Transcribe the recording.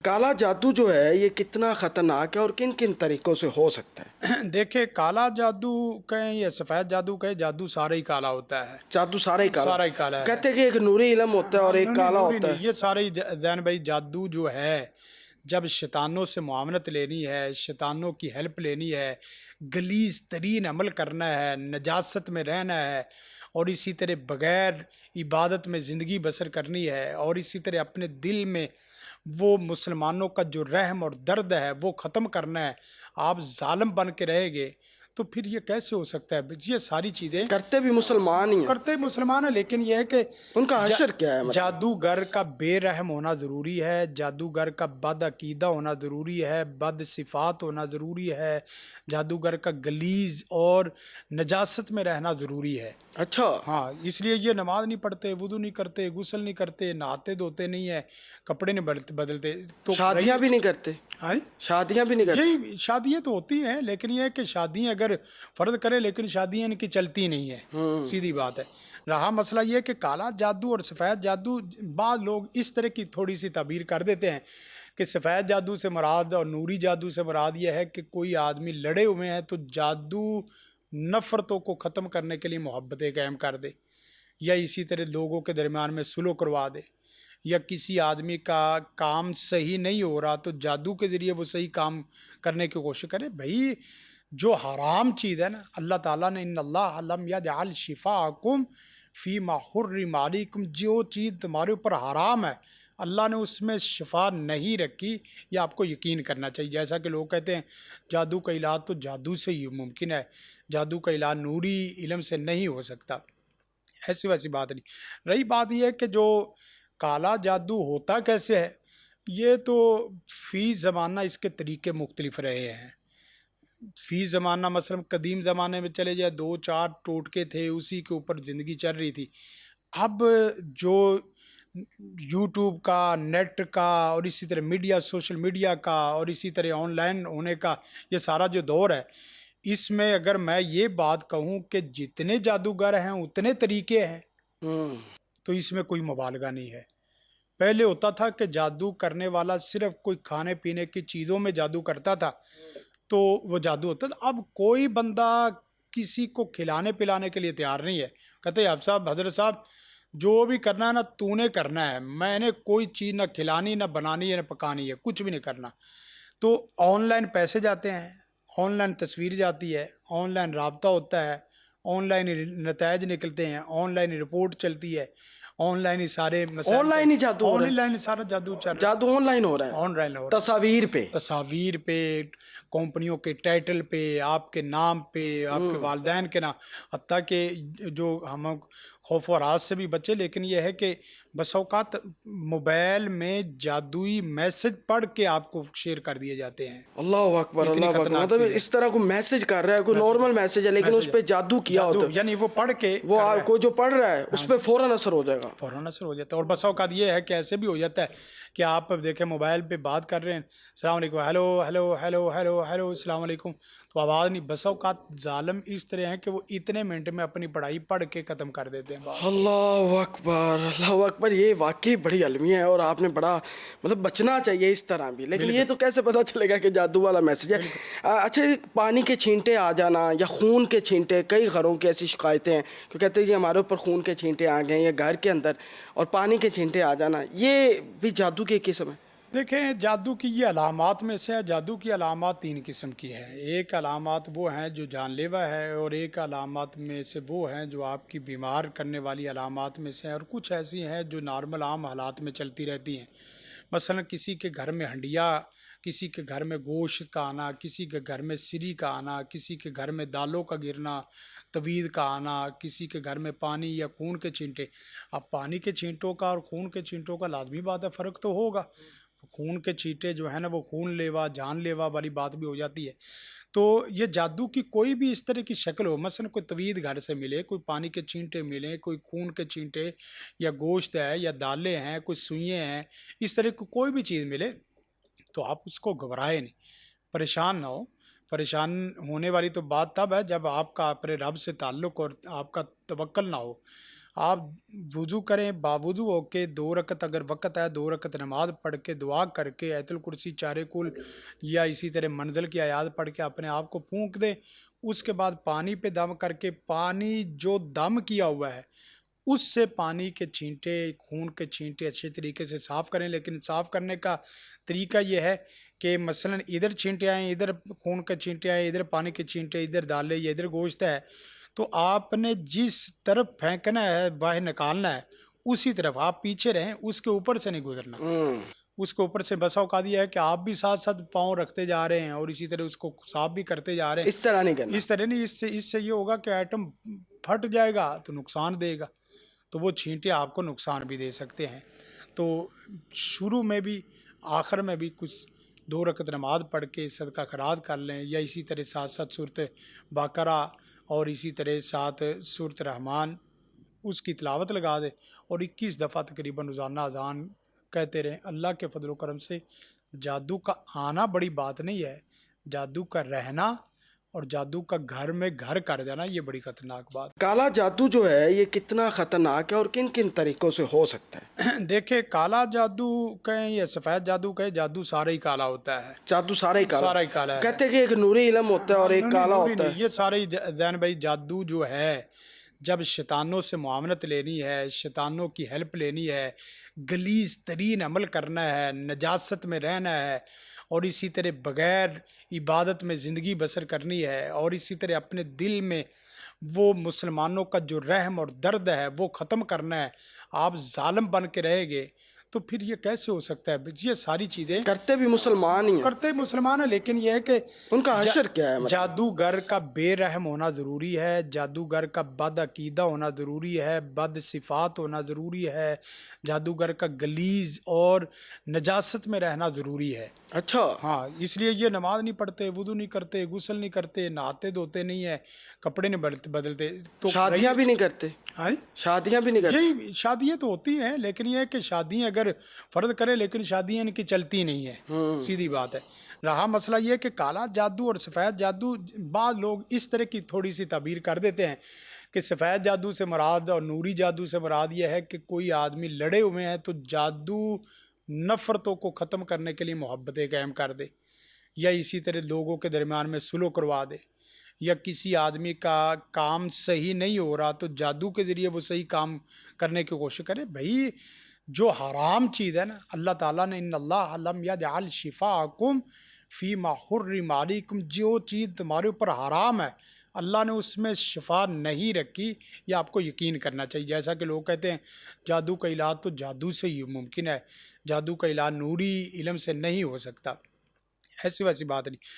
کالا جادو جو ہے یہ کتنا خطرناک ہے اور کن کن طریقوں سے ہو سکتا ہے؟ دیکھیں، کالا جادو کہیں یا سفید جادو کہیں، جادو سارا ہی کالا ہوتا ہے، جادو سارا ہی کالا؟ سارا ہی کالا ہے۔ کہتے ہیں کہ ایک نوری علم ہوتا ہے اور ایک کالا نوری ہوتا نہیں، ہے۔ یہ سارے ہی زین بھائی جادو جو ہے، جب شیطانوں سے معاونت لینی ہے، شیطانوں کی ہیلپ لینی ہے، غلیظ ترین عمل کرنا ہے، نجاست میں رہنا ہے، اور اسی طرح بغیر عبادت میں زندگی بسر کرنی ہے، اور اسی طرح اپنے دل میں وہ مسلمانوں کا جو رحم اور درد ہے وہ ختم کرنا ہے، آپ ظالم بن کے رہیں گے تو پھر یہ کیسے ہو سکتا ہے؟ یہ ساری چیزیں کرتے بھی مسلمان ہی ہیں، کرتے مسلمان ہیں، لیکن یہ ہے کہ ان کا حشر کیا ہے؟ مطلب جادوگر کا بے رحم ہونا ضروری ہے، جادوگر کا بد عقیدہ ہونا ضروری ہے، بد صفات ہونا ضروری ہے، جادوگر کا غلیظ اور نجاست میں رہنا ضروری ہے۔ اچھا، ہاں، اس لیے یہ نماز نہیں پڑھتے، وضو نہیں کرتے، غسل نہیں کرتے، نہاتے دھوتے نہیں ہیں، کپڑے نہیں بدلتے، تو شادیاں بھی نہیں کرتے؟ ہاں، شادیاں بھی نہیں کرتے؟ یہی شادیاں تو ہوتی ہیں، لیکن یہ ہے کہ شادیاں اگر فرض کرے لیکن شادیاں ان کی چلتی نہیں ہیں، سیدھی بات ہے۔ رہا مسئلہ یہ کہ کالا جادو اور سفید جادو، بعض لوگ اس طرح کی تھوڑی سی تعبیر کر دیتے ہیں کہ سفید جادو سے مراد اور نوری جادو سے مراد یہ ہے کہ کوئی آدمی لڑے ہوئے ہیں تو جادو نفرتوں کو ختم کرنے کے لیے محبتیں قائم کر دے، یا اسی طرح لوگوں کے درمیان میں سلو کروا دے، یا کسی آدمی کا کام صحیح نہیں ہو رہا تو جادو کے ذریعے وہ صحیح کام کرنے کی کوشش کرے۔ بھائی جو حرام چیز ہے نا، اللہ تعالیٰ نے ان اللہ لم یجعل شفاءکم فیما حرم علیکم، جو چیز تمہارے اوپر حرام ہے اللہ نے اس میں شفا نہیں رکھی، یہ آپ کو یقین کرنا چاہیے۔ جیسا کہ لوگ کہتے ہیں جادو کا علاج تو جادو سے ہی ممکن ہے، جادو کا علاج نوری علم سے نہیں ہو سکتا، ایسی ویسی بات نہیں۔ رہی بات یہ ہے کہ جو کالا جادو ہوتا کیسے ہے، یہ تو فی زمانہ اس کے طریقے مختلف رہے ہیں۔ فی زمانہ مثلا قدیم زمانے میں چلے جائے، 2-4 ٹوٹکے تھے، اسی کے اوپر زندگی چل رہی تھی۔ اب جو یوٹیوب کا، نیٹ کا، اور اسی طرح میڈیا، سوشل میڈیا کا، اور اسی طرح آن لائن ہونے کا یہ سارا جو دور ہے، اس میں اگر میں یہ بات کہوں کہ جتنے جادوگر ہیں اتنے طریقے ہیں تو اس میں کوئی مبالغہ نہیں ہے۔ پہلے ہوتا تھا کہ جادو کرنے والا صرف کوئی کھانے پینے کی چیزوں میں جادو کرتا تھا تو وہ جادو ہوتا تھا۔ اب کوئی بندہ کسی کو کھلانے پلانے کے لیے تیار نہیں ہے، کہتے ہیں آپ صاحب، حضرت صاحب، جو بھی کرنا ہے نا تو نے کرنا ہے، میں نے کوئی چیز نہ کھلانی، نہ بنانی ہے، نہ پکانی ہے، کچھ بھی نہیں کرنا۔ تو آن لائن پیسے جاتے ہیں، آن لائن تصویر جاتی ہے، آن لائن رابطہ ہوتا ہے، آن لائن نتائج نکلتے ہیں، آن لائن رپورٹ چلتی ہے، آن لائن ہی سارے مسائل، آن لائن ہی جادو ہو رہا آن لائن سارا جادو چل ہے، رہا جادو آن لائن ہو رہا ہے، ہے، آن لائن ہو رہا ہے، تصاویر پہ؟ تصاویر پہ، کمپنیوں کے ٹائٹل پہ، آپ کے نام پہ، آپ کے والدین کے نام، حتیٰ کہ جو ہم خوف و ہراس سے بھی بچے، لیکن یہ ہے کہ بس اوقات موبائل میں جادوئی میسج پڑھ کے آپ کو شیئر کر دیے جاتے ہیں۔ اللہ اکبر، اتنی اللہ اکبر، خطرناک مطلب چیز ہے، اس طرح کو میسج کر رہا ہے، کوئی نارمل میسج ہے لیکن اس پہ جادو کیا ہوتا ہے، یعنی وہ پڑھ کے وہ کر رہا ہے، کو جو پڑھ رہا ہے اس پہ فوراً اثر ہو جائے گا، فوراً اثر ہو جاتا ہے۔ اور بسا اوقات یہ ہے کہ ایسے بھی ہو جاتا ہے کہ آپ دیکھیں موبائل پہ بات کر رہے ہیں، السلام علیکم، hello hello hello hello hello, السلام علیکم، تو آواز نہیں۔ بسا اوقات ظالم اس طرح ہیں کہ وہ اتنے منٹ میں اپنی پڑھائی پڑھ کے ختم کر دیتے ہیں۔ اللہ اکبر، اللہ اکبر، یہ واقعی بڑی المیہ ہے اور آپ نے بڑا مطلب بچنا چاہیے اس طرح بھی، لیکن یہ تو کیسے پتا چلے گا کہ جادو والا میسج ہے؟ اچھا، پانی کے چھینٹے آ جانا یا خون کے چھینٹے، کئی گھروں کی ایسی شکایتیں ہیں کہ کہتے ہیں جی ہمارے اوپر خون کے چھینٹے آ گئے ہیں، یا گھر کے اندر اور پانی کے چھینٹے آ جانا، یہ بھی جادو کی ایک قسم ہے؟ دیکھیں، جادو کی یہ علامات میں سے ہے، جادو کی علامات 3 قسم کی ہے۔ ایک علامات وہ ہیں جو جان لیوا ہے، اور ایک علامات میں سے وہ ہیں جو آپ کی بیمار کرنے والی علامات میں سے ہیں، اور کچھ ایسی ہیں جو نارمل عام حالات میں چلتی رہتی ہیں۔ مثلا کسی کے گھر میں ہنڈیا، کسی کے گھر میں گوشت کا آنا، کسی کے گھر میں سری کا آنا، کسی کے گھر میں دالوں کا گرنا، توید کا آنا، کسی کے گھر میں پانی یا خون کے چھینٹے۔ اب پانی کے چھینٹوں کا اور خون کے چھینٹوں کا لازمی بات ہے فرق تو ہوگا، خون کے چھینٹے جو ہے نا وہ خون لیوا، جان لیوا والی بات بھی ہو جاتی ہے۔ تو یہ جادو کی کوئی بھی اس طرح کی شکل ہو، مثلا کوئی توید گھر سے ملے، کوئی پانی کے چھینٹے ملیں، کوئی خون کے چھینٹے، یا گوشت ہے، یا دالیں ہیں، کوئی سوئیں ہیں، اس طرح کی کوئی بھی چیز ملے تو آپ اس کو گھبرائے نہیں، پریشان نہ ہو۔ پریشان ہونے والی تو بات تب ہے جب آپ کا اپنے رب سے تعلق اور آپ کا توکل نہ ہو۔ آپ وضو کریں، باوضو ہو کے 2 رکعت اگر وقت ہے 2 رکعت نماز پڑھ کے دعا کر کے آیت الکرسی 4 کل یا اسی طرح منزل کی آیات پڑھ کے اپنے آپ کو پھونک دیں. اس کے بعد پانی پہ دم کر کے پانی جو دم کیا ہوا ہے اس سے پانی کے چھینٹے، خون کے چھینٹے اچھے طریقے سے صاف کریں. لیکن صاف کرنے کا طریقہ یہ ہے کہ مثلا ادھر چھینٹے آئیں، ادھر خون کے چھینٹے آئیں، ادھر پانی کے چھینٹے، ادھر دالیں یا ادھر گوشت ہے، تو آپ نے جس طرف پھینکنا ہے باہر نکالنا ہے اسی طرف آپ پیچھے رہیں، اس کے اوپر سے نہیں گزرنا. اس کے اوپر سے بسا اوقات یہ ہے کہ آپ بھی ساتھ ساتھ پاؤں رکھتے جا رہے ہیں اور اسی طرح اس کو صاف بھی کرتے جا رہے ہیں. اس طرح نہیں کرنا. اس طرح نہیں، اس سے یہ ہوگا کہ آئٹم پھٹ جائے گا تو نقصان دے گا، تو وہ چھینٹے آپ کو نقصان بھی دے سکتے ہیں. تو شروع میں بھی آخر میں بھی کچھ 2 رکعت نماز پڑھ کے صدقہ خیرات کر لیں، یا اسی طرح ساتھ ساتھ صورت بقرہ اور اسی طرح ساتھ صورت رحمان اس کی تلاوت لگا دیں اور 21 دفعہ تقریباً روزانہ اذان کہتے رہیں. اللہ کے فضل و کرم سے جادو کا آنا بڑی بات نہیں ہے، جادو کا رہنا اور جادو کا گھر میں گھر کر جانا یہ بڑی خطرناک بات. کالا جادو جو ہے یہ کتنا خطرناک ہے اور کن کن طریقوں سے ہو سکتا ہے؟ دیکھیں کالا جادو کہیں یا سفید جادو کہیں، جادو سارا ہی کالا ہوتا ہے. جادو سارا ہی کالا. سارا ہی کالا ہے. کہتے ہیں کہ ایک نوری علم ہوتا ہے اور ایک کالا نوری ہوتا نہیں، ہے. یہ سارے ہی زین بھائی جادو جو ہے جب شیطانوں سے معاونت لینی ہے، شیطانوں کی ہیلپ لینی ہے، غلیظ ترین عمل کرنا ہے، نجاست میں رہنا ہے اور اسی طرح بغیر عبادت میں زندگی بسر کرنی ہے اور اسی طرح اپنے دل میں وہ مسلمانوں کا جو رحم اور درد ہے وہ ختم کرنا ہے، آپ ظالم بن کے رہیں گے تو پھر یہ کیسے ہو سکتا ہے؟ یہ ساری چیزیں کرتے بھی مسلمان ہی ہیں. کرتے مسلمان ہیں، لیکن یہ ہے کہ ان کا حشر کیا ہے؟ جادوگر کا بے رحم ہونا ضروری ہے، جادوگر کا بد عقیدہ ہونا ضروری ہے، بد صفات ہونا ضروری ہے، جادوگر کا غلیظ اور نجاست میں رہنا ضروری ہے. اچھا. ہاں، اس لیے یہ نماز نہیں پڑھتے، وضو نہیں کرتے، غسل نہیں کرتے، نہاتے دھوتے نہیں ہیں، کپڑے نہیں بدلتے. تو شادیاں بھی نہیں کرتے. ہاں شادیاں بھی نہیں کرتے. یہی شادیاں تو ہوتی ہیں، لیکن یہ ہے کہ شادیاں اگر فرض کرے لیکن شادیاں ان کی چلتی نہیں ہیں، سیدھی بات ہے. رہا مسئلہ یہ کہ کالا جادو اور سفید جادو، بعض لوگ اس طرح کی تھوڑی سی تعبیر کر دیتے ہیں کہ سفید جادو سے مراد اور نوری جادو سے مراد یہ ہے کہ کوئی آدمی لڑے ہوئے ہیں تو جادو نفرتوں کو ختم کرنے کے لیے محبتیں قائم کر دے، یا اسی طرح لوگوں کے درمیان میں سلو کروا دے، یا کسی آدمی کا کام صحیح نہیں ہو رہا تو جادو کے ذریعے وہ صحیح کام کرنے کی کوشش کرے. بھائی جو حرام چیز ہے نا، اللہ تعالیٰ نے ان اللہ لم یجعل شفاءکم فیما حرم علیکم، جو چیز تمہارے اوپر حرام ہے اللہ نے اس میں شفا نہیں رکھی، یہ آپ کو یقین کرنا چاہیے. جیسا کہ لوگ کہتے ہیں جادو کا علاج تو جادو سے ہی ممکن ہے، جادو کا علاج نوری علم سے نہیں ہو سکتا. ایسی ویسی بات نہیں.